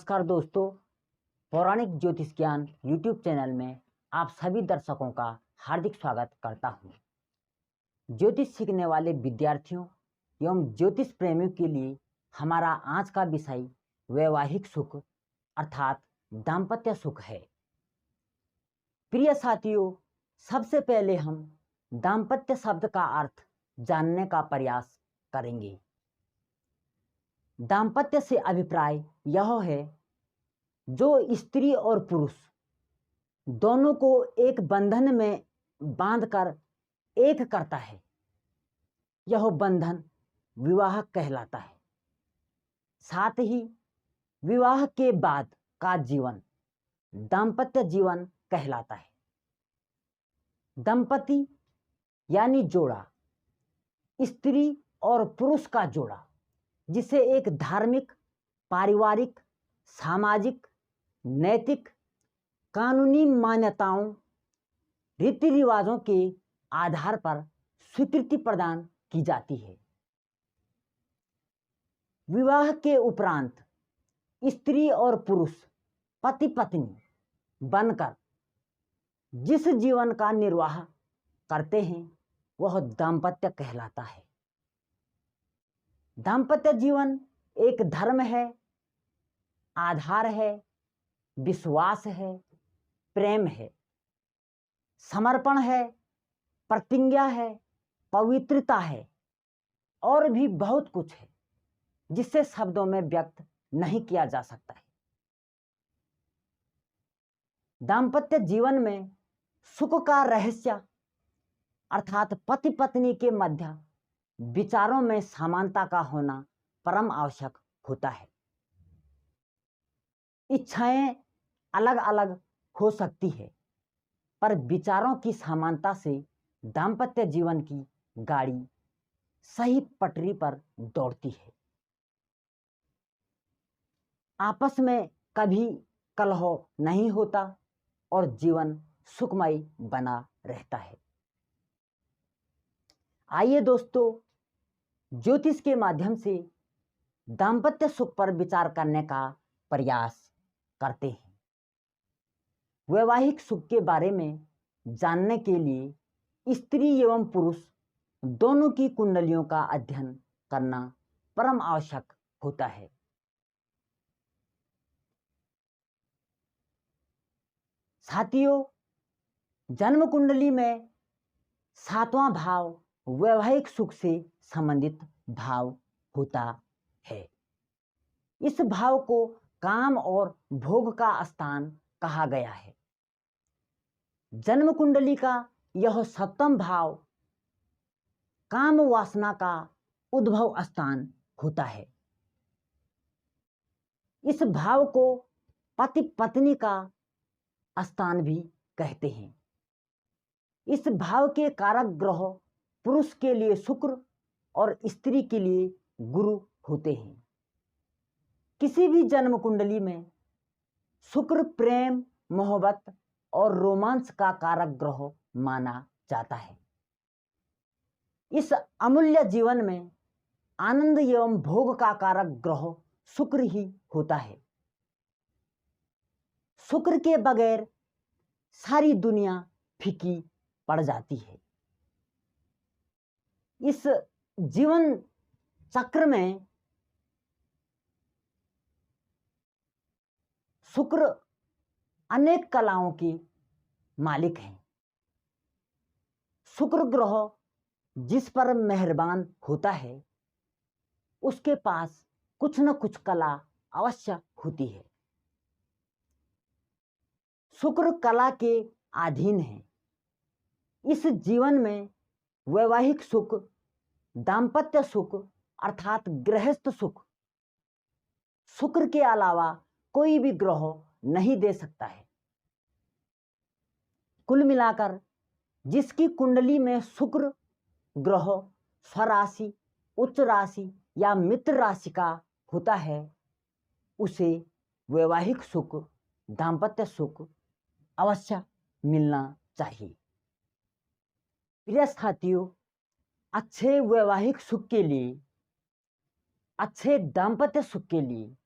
नमस्कार दोस्तों, पौराणिक ज्योतिष ज्ञान यूट्यूब चैनल में आप सभी दर्शकों का हार्दिक स्वागत करता हूं। ज्योतिष सीखने वाले विद्यार्थियों एवं ज्योतिष प्रेमियों के लिए हमारा आज का विषय वैवाहिक सुख अर्थात दाम्पत्य सुख है। प्रिय साथियों, सबसे पहले हम दाम्पत्य शब्द का अर्थ जानने का प्रयास करेंगे। दाम्पत्य से अभिप्राय यह है जो स्त्री और पुरुष दोनों को एक बंधन में बांधकर एक करता है, यह बंधन विवाह कहलाता है। साथ ही विवाह के बाद का जीवन दाम्पत्य जीवन कहलाता है। दंपति यानी जोड़ा, स्त्री और पुरुष का जोड़ा, जिसे एक धार्मिक, पारिवारिक, सामाजिक, नैतिक, कानूनी मान्यताओं, रीति रिवाजों के आधार पर स्वीकृति प्रदान की जाती है। विवाह के उपरांत स्त्री और पुरुष पति पत्नी बनकर जिस जीवन का निर्वाह करते हैं वह दाम्पत्य कहलाता है। दाम्पत्य जीवन एक धर्म है, आधार है, विश्वास है, प्रेम है, समर्पण है, प्रतिज्ञा है, पवित्रता है और भी बहुत कुछ है जिसे शब्दों में व्यक्त नहीं किया जा सकता है। दाम्पत्य जीवन में सुख का रहस्य अर्थात पति पत्नी के मध्य विचारों में समानता का होना परम आवश्यक होता है। इच्छाएं अलग अलग हो सकती है, पर विचारों की समानता से दाम्पत्य जीवन की गाड़ी सही पटरी पर दौड़ती है। आपस में कभी कलह नहीं होता और जीवन सुखमय बना रहता है। आइए दोस्तों, ज्योतिष के माध्यम से दाम्पत्य सुख पर विचार करने का प्रयास करते हैं। वैवाहिक सुख के बारे में जानने के लिए स्त्री एवं पुरुष दोनों की कुंडलियों का अध्ययन करना परम आवश्यक होता है। साथियों, जन्म कुंडली में 7वां भाव वैवाहिक सुख से संबंधित भाव होता है। इस भाव को काम और भोग का स्थान कहा गया है। जन्म कुंडली का यह 7वां भाव काम वासना का उद्भव स्थान होता है। इस भाव को पति पत्नी का स्थान भी कहते हैं। इस भाव के कारक ग्रह पुरुष के लिए शुक्र और स्त्री के लिए गुरु होते हैं। किसी भी जन्म कुंडली में शुक्र प्रेम, मोहब्बत और रोमांस का कारक ग्रह माना जाता है। इस अमूल्य जीवन में आनंद एवं भोग का कारक ग्रह शुक्र ही होता है। शुक्र के बगैर सारी दुनिया फीकी पड़ जाती है। इस जीवन चक्र में शुक्र अनेक कलाओं के मालिक हैं। शुक्र ग्रह जिस पर मेहरबान होता है उसके पास कुछ न कुछ कला अवश्य होती है। शुक्र कला के अधीन है। इस जीवन में वैवाहिक सुख, दाम्पत्य सुख अर्थात गृहस्थ सुख शुक्र के अलावा कोई भी ग्रह नहीं दे सकता है। कुल मिलाकर जिसकी कुंडली में शुक्र ग्रह स्वराशि, उच्च राशि या मित्र राशि का होता है उसे वैवाहिक सुख, दाम्पत्य सुख अवश्य मिलना चाहिए। प्रिय साथियों, अच्छे वैवाहिक सुख के लिए, अच्छे दाम्पत्य सुख के लिए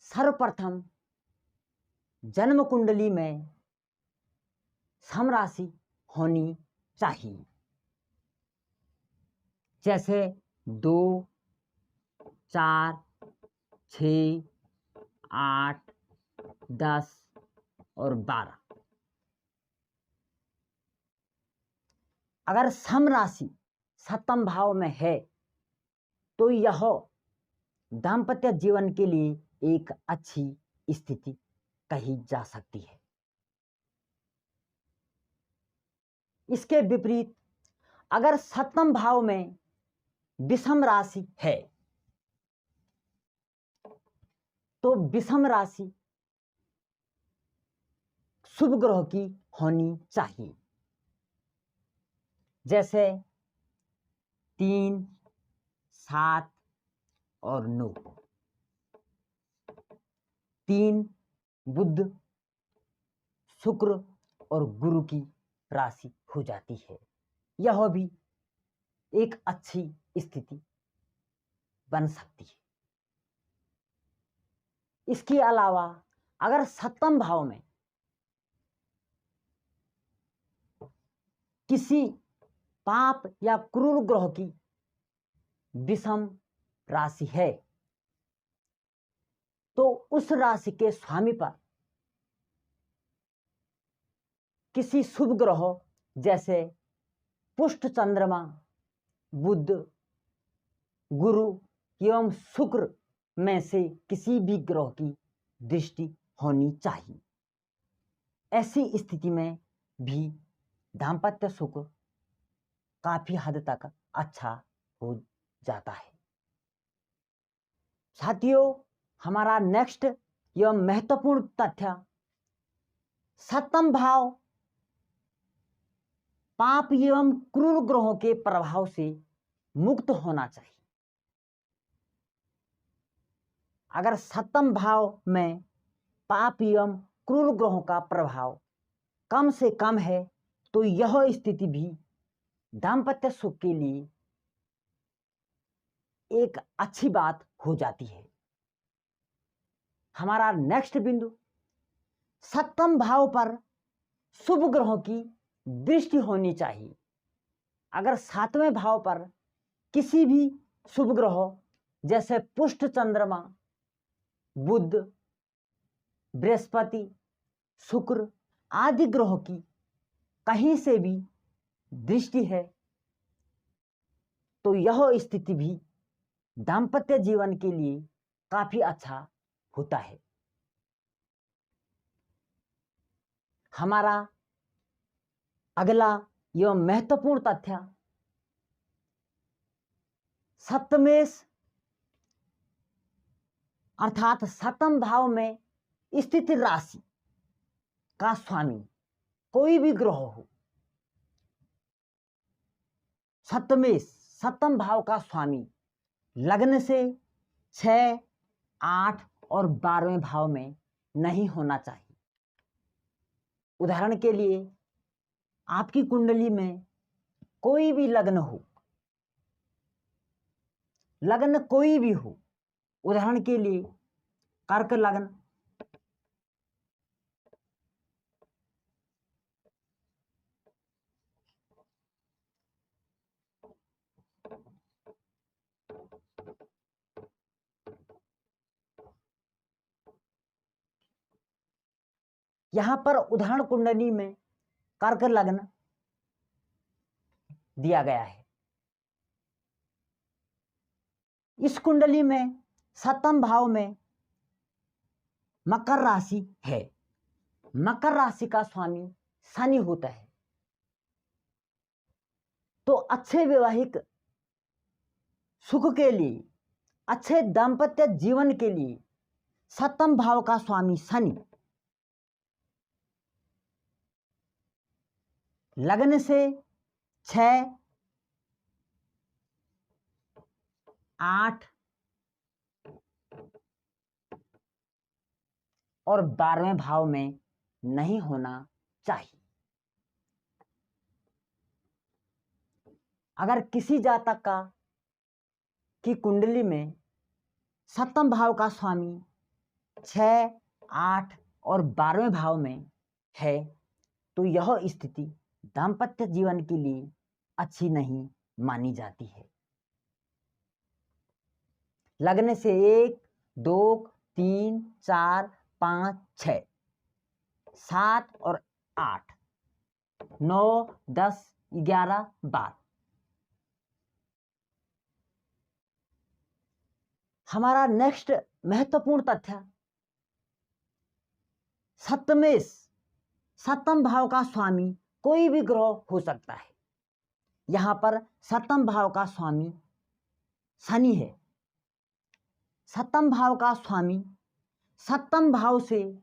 सर्वप्रथम जन्म कुंडली में सम राशि होनी चाहिए। जैसे 2, 4, 6, 8, 10 और 12। अगर सम राशि सप्तम भाव में है तो यह दाम्पत्य जीवन के लिए एक अच्छी स्थिति कही जा सकती है। इसके विपरीत अगर सप्तम भाव में विषम राशि है तो विषम राशि शुभ ग्रह की होनी चाहिए। जैसे 3, 7 और 9। 3 बुध, शुक्र और गुरु की राशि हो जाती है। यह भी एक अच्छी स्थिति बन सकती है। इसके अलावा अगर सप्तम भाव में किसी पाप या क्रूर ग्रह की विषम राशि है तो उस राशि के स्वामी पर किसी शुभ ग्रह जैसे पुष्ट चंद्रमा, बुध, गुरु एवं शुक्र में से किसी भी ग्रह की दृष्टि होनी चाहिए। ऐसी स्थिति में भी दाम्पत्य सुख काफी हद तक अच्छा हो जाता है। साथियों, हमारा नेक्स्ट एवं महत्वपूर्ण तथ्य, सप्तम भाव पाप एवं क्रूर ग्रहों के प्रभाव से मुक्त होना चाहिए। अगर सप्तम भाव में पाप एवं क्रूर ग्रहों का प्रभाव कम से कम है तो यह स्थिति भी दाम्पत्य सुख के लिए एक अच्छी बात हो जाती है। हमारा नेक्स्ट बिंदु, सप्तम भाव पर शुभ ग्रहों की दृष्टि होनी चाहिए। अगर 7वें भाव पर किसी भी शुभ ग्रह जैसे पुष्ट चंद्रमा, बुध, बृहस्पति, शुक्र आदि ग्रहों की कहीं से भी दृष्टि है तो यह स्थिति भी दाम्पत्य जीवन के लिए काफी अच्छा होता है। हमारा अगला एवं महत्वपूर्ण तथ्य, सप्तमेश अर्थात सप्तम भाव में स्थित राशि का स्वामी कोई भी ग्रह हो, सप्तमेश सप्तम भाव का स्वामी लग्न से 6, 8 और 12वें भाव में नहीं होना चाहिए। उदाहरण के लिए आपकी कुंडली में कोई भी लग्न हो, लग्न कोई भी हो, उदाहरण के लिए कर्क लग्न, यहां पर उदाहरण कुंडली में कर्क लग्न दिया गया है। इस कुंडली में सप्तम भाव में मकर राशि है। मकर राशि का स्वामी शनि होता है। तो अच्छे वैवाहिक सुख के लिए, अच्छे दाम्पत्य जीवन के लिए सप्तम भाव का स्वामी शनि लग्न से 6, 8 और 12वें भाव में नहीं होना चाहिए। अगर किसी जातक का की कुंडली में सप्तम भाव का स्वामी 6, 8 और 12वें भाव में है तो यह स्थिति दाम्पत्य जीवन के लिए अच्छी नहीं मानी जाती है। लगने से 1, 2, 3, 4, 5, 6, 7 और 8, 9, 10, 11, 12। हमारा नेक्स्ट महत्वपूर्ण तथ्य सप्तम भाव का स्वामी कोई भी ग्रह हो सकता है। यहां पर सप्तम भाव का स्वामी शनि है। सप्तम भाव का स्वामी सप्तम भाव से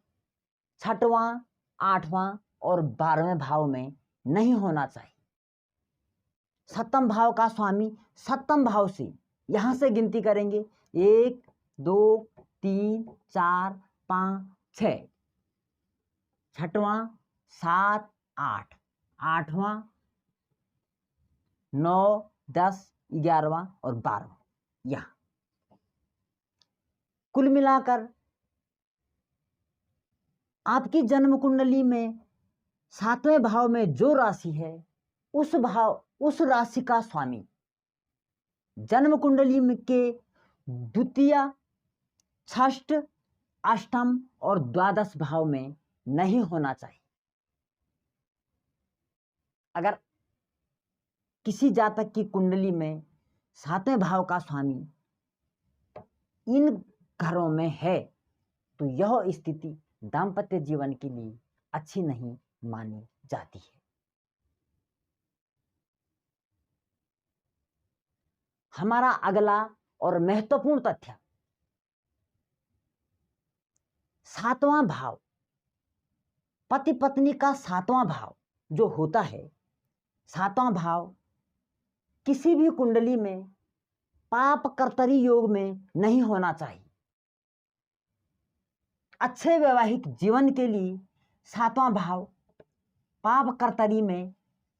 6वां, 8वां और 12वें भाव में नहीं होना चाहिए। सप्तम भाव का स्वामी सप्तम भाव से, यहां से गिनती करेंगे 1, 2, 3, 4, 5, 6, 6वां, 7, 8, 8वां, 9, 10, 11वां और 12वां। यहां कुल मिलाकर आपकी जन्म कुंडली में 7वें भाव में जो राशि है उस राशि का स्वामी जन्म कुंडली में के द्वितीय, षष्ठ, अष्टम और द्वादश भाव में नहीं होना चाहिए। अगर किसी जातक की कुंडली में 7वें भाव का स्वामी इन घरों में है तो यह स्थिति दाम्पत्य जीवन के लिए अच्छी नहीं मानी जाती है। हमारा अगला और महत्वपूर्ण तथ्य 7वां भाव, पति पत्नी का 7वां भाव जो होता है, 7वां भाव किसी भी कुंडली में पाप कर्तरी योग में नहीं होना चाहिए। अच्छे वैवाहिक जीवन के लिए 7वां भाव पाप कर्तरी में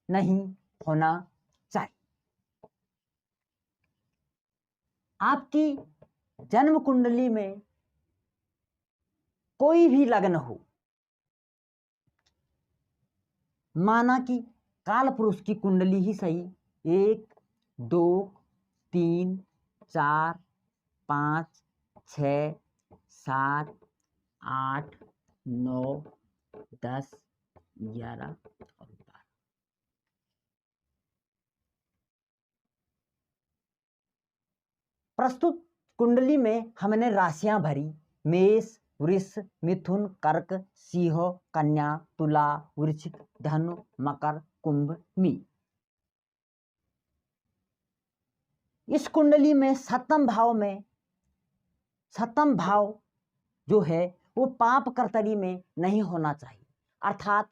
नहीं होना चाहिए। आपकी जन्म कुंडली में कोई भी लग्न हो, माना कि काल पुरुष की कुंडली ही सही, 1, 2, 3, 4, 5, 6, 7, 8, 9, 10, 11 और 12। प्रस्तुत कुंडली में हमने राशियां भरी, मेष, वृष, मिथुन, कर्क, सिंह, कन्या, तुला, वृश्चिक, धनु, मकर, कुंभ, मीन। इस कुंडली में सप्तम भाव जो है वो पाप कर्तरी में नहीं होना चाहिए। अर्थात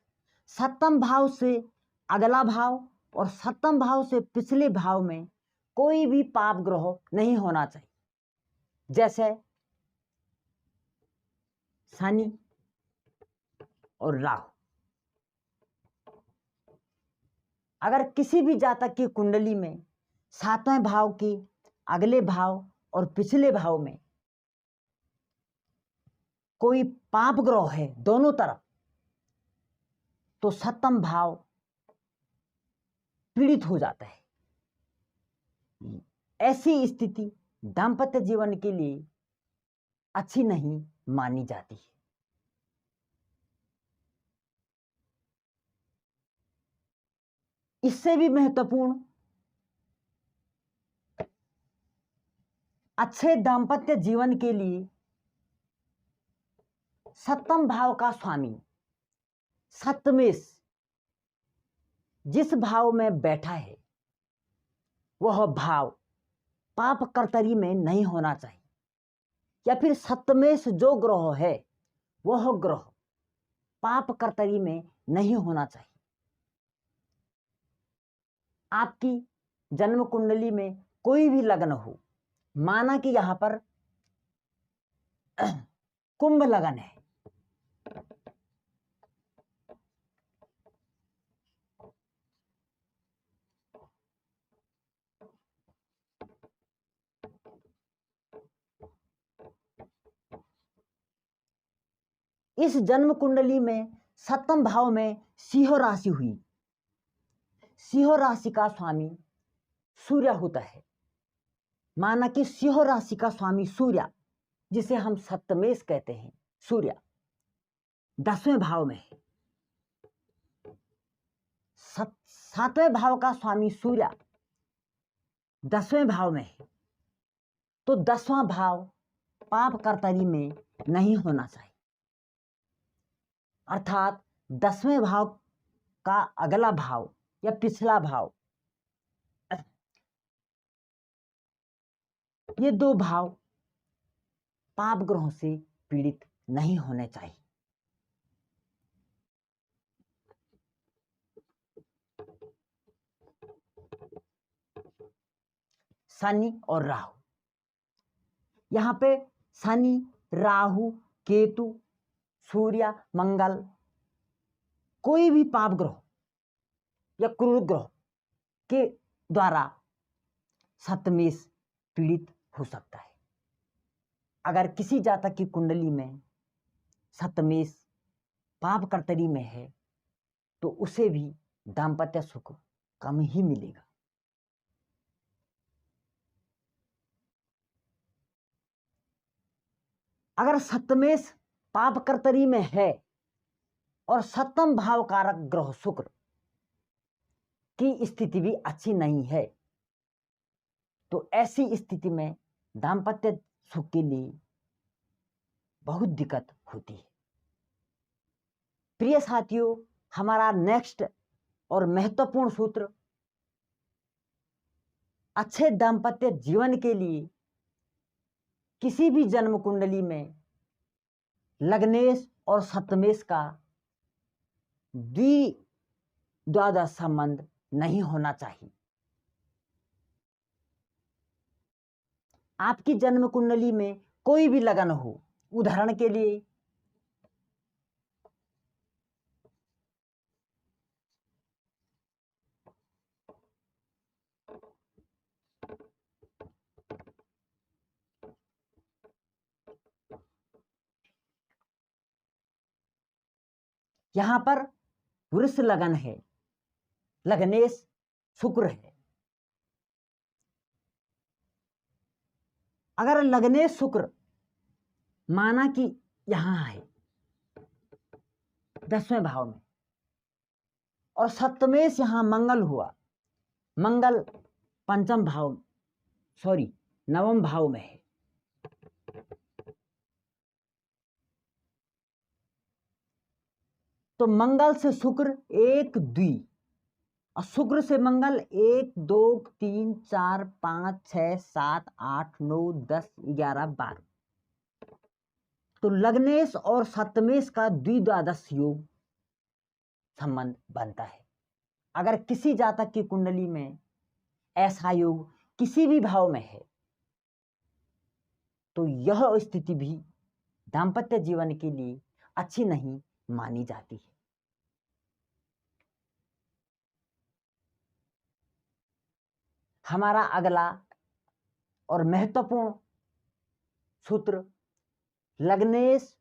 सप्तम भाव से अगला भाव और सप्तम भाव से पिछले भाव में कोई भी पाप ग्रह नहीं होना चाहिए। जैसे शनि और राहु। अगर किसी भी जातक की कुंडली में 7वें भाव के अगले भाव और पिछले भाव में कोई पाप ग्रह है दोनों तरफ, तो सप्तम भाव पीड़ित हो जाता है। ऐसी स्थिति दाम्पत्य जीवन के लिए अच्छी नहीं मानी जाती है। इससे भी महत्वपूर्ण, अच्छे दाम्पत्य जीवन के लिए सप्तम भाव का स्वामी सप्तमेश जिस भाव में बैठा है वह भाव पाप कर्तरी में नहीं होना चाहिए, या फिर सप्तमेश जो ग्रह है वह ग्रह पाप कर्तरी में नहीं होना चाहिए। आपकी जन्म कुंडली में कोई भी लग्न हो, माना कि यहां पर कुंभ लगन है, इस जन्म कुंडली में 7वें भाव में सिंह राशि हुई। सिंह राशि का स्वामी सूर्य होता है। माना कि सिंह राशि का स्वामी सूर्य, जिसे हम सप्तमेश कहते हैं, सूर्य 10वें भाव में है। 7वें भाव का स्वामी सूर्य 10वें भाव में है, तो 10वां भाव पाप कर्तरी में नहीं होना चाहिए। अर्थात 10वें भाव का अगला भाव या पिछला भाव, ये 2 भाव पाप ग्रहों से पीड़ित नहीं होने चाहिए। शनि और राहु, यहां पे शनि, राहु, केतु, सूर्य, मंगल, कोई भी पाप ग्रह या क्रूर ग्रह के द्वारा सप्तमेश पीड़ित हो सकता है। अगर किसी जातक की कुंडली में सप्तमेश पाप कर्तरी में है तो उसे भी दाम्पत्य सुख कम ही मिलेगा। अगर सप्तमेश पाप कर्तरी में है और 7वें भाव कारक ग्रह शुक्र की स्थिति भी अच्छी नहीं है, तो ऐसी स्थिति में दाम्पत्य सुख के लिए बहुत दिक्कत होती है। प्रिय साथियों, हमारा नेक्स्ट और महत्वपूर्ण सूत्र अच्छे दाम्पत्य जीवन के लिए किसी भी जन्म कुंडली में लग्नेश और सप्तमेश का द्विद्वादश संबंध नहीं होना चाहिए। आपकी जन्म कुंडली में कोई भी लगन हो, उदाहरण के लिए यहां पर वृष लगन है, लग्नेश शुक्र है। अगर लग्नेश शुक्र माना कि यहां है 10वें भाव में और सप्तमेश यहां मंगल हुआ, मंगल 5वें भाव, सॉरी 9वें भाव में है, तो मंगल से शुक्र 1 2 और शुक्र से मंगल 1 2 3 4 5 6 7 8 9 10 11 12, तो लग्नेश और सप्तमेश का द्विद्वादश योग संबंध बनता है। अगर किसी जातक की कुंडली में ऐसा योग किसी भी भाव में है तो यह स्थिति भी दाम्पत्य जीवन के लिए अच्छी नहीं मानी जाती है। हमारा अगला और महत्वपूर्ण सूत्र लग्नेश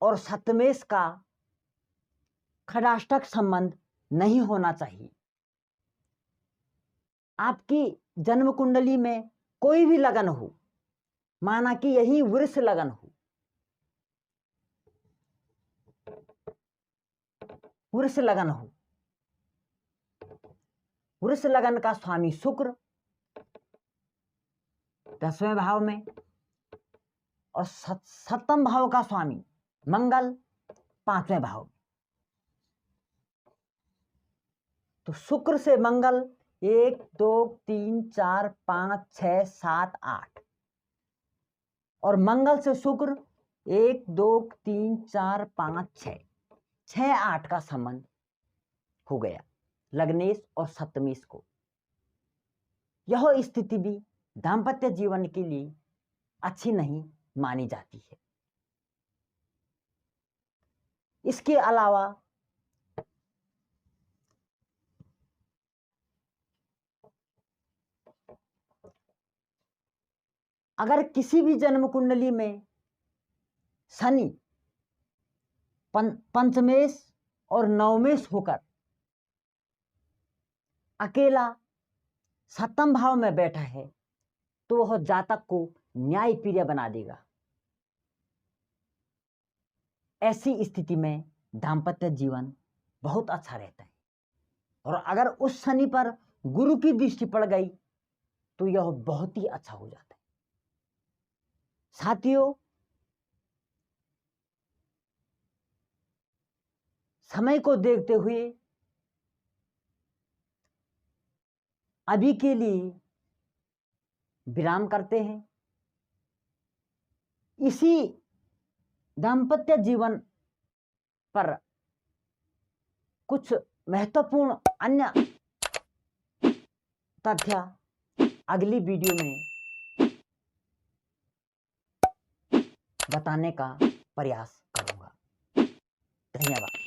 और सप्तमेश का खडाष्टक संबंध नहीं होना चाहिए। आपकी जन्म कुंडली में कोई भी लगन हो, माना कि यही वृष लगन हो, वृष लगन हो, वृष लगन का स्वामी शुक्र 10वें भाव में और 7वें भाव का स्वामी मंगल 5वें भाव में, तो शुक्र से मंगल 1 2 3 4 5 6 7 8 और मंगल से शुक्र 1 2 3 4 5 6 8 का संबंध हो गया लग्नेश और सप्तमेश को। यह स्थिति भी दाम्पत्य जीवन के लिए अच्छी नहीं मानी जाती है। इसके अलावा अगर किसी भी जन्म कुंडली में शनि पंचमेश और नवमेश होकर अकेला सप्तम भाव में बैठा है तो वह जातक को न्यायप्रिय बना देगा। ऐसी स्थिति में दाम्पत्य जीवन बहुत अच्छा रहता है। और अगर उस शनि पर गुरु की दृष्टि पड़ गई तो यह बहुत ही अच्छा हो जाता है। साथियों, समय को देखते हुए अभी के लिए विराम करते हैं। इसी दाम्पत्य जीवन पर कुछ महत्वपूर्ण अन्य तथ्य अगली वीडियो में बताने का प्रयास करूंगा। धन्यवाद।